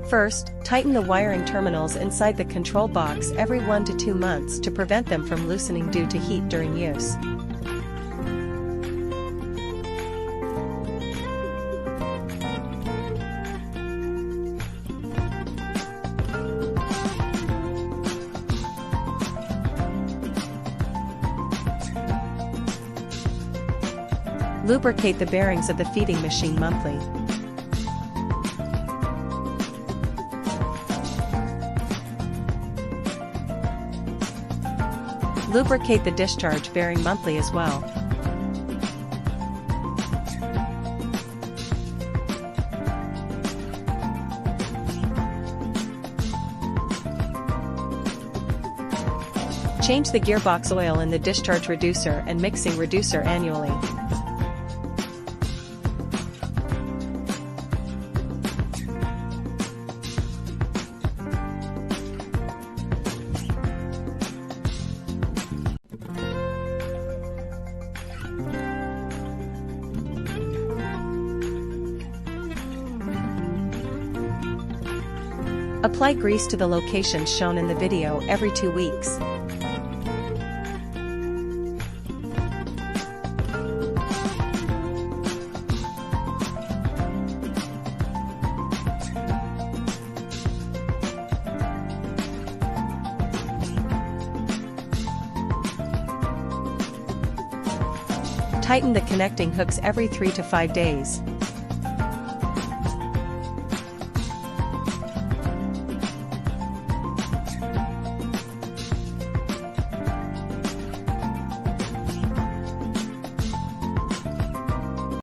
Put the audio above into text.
First, tighten the wiring terminals inside the control box every 1 to 2 months to prevent them from loosening due to heat during use. Lubricate the bearings of the feeding machine monthly. Lubricate the discharge bearing monthly as well. Change the gearbox oil in the discharge reducer and mixing reducer annually. Apply grease to the locations shown in the video every 2 weeks. Tighten the connecting hooks every 3 to 5 days.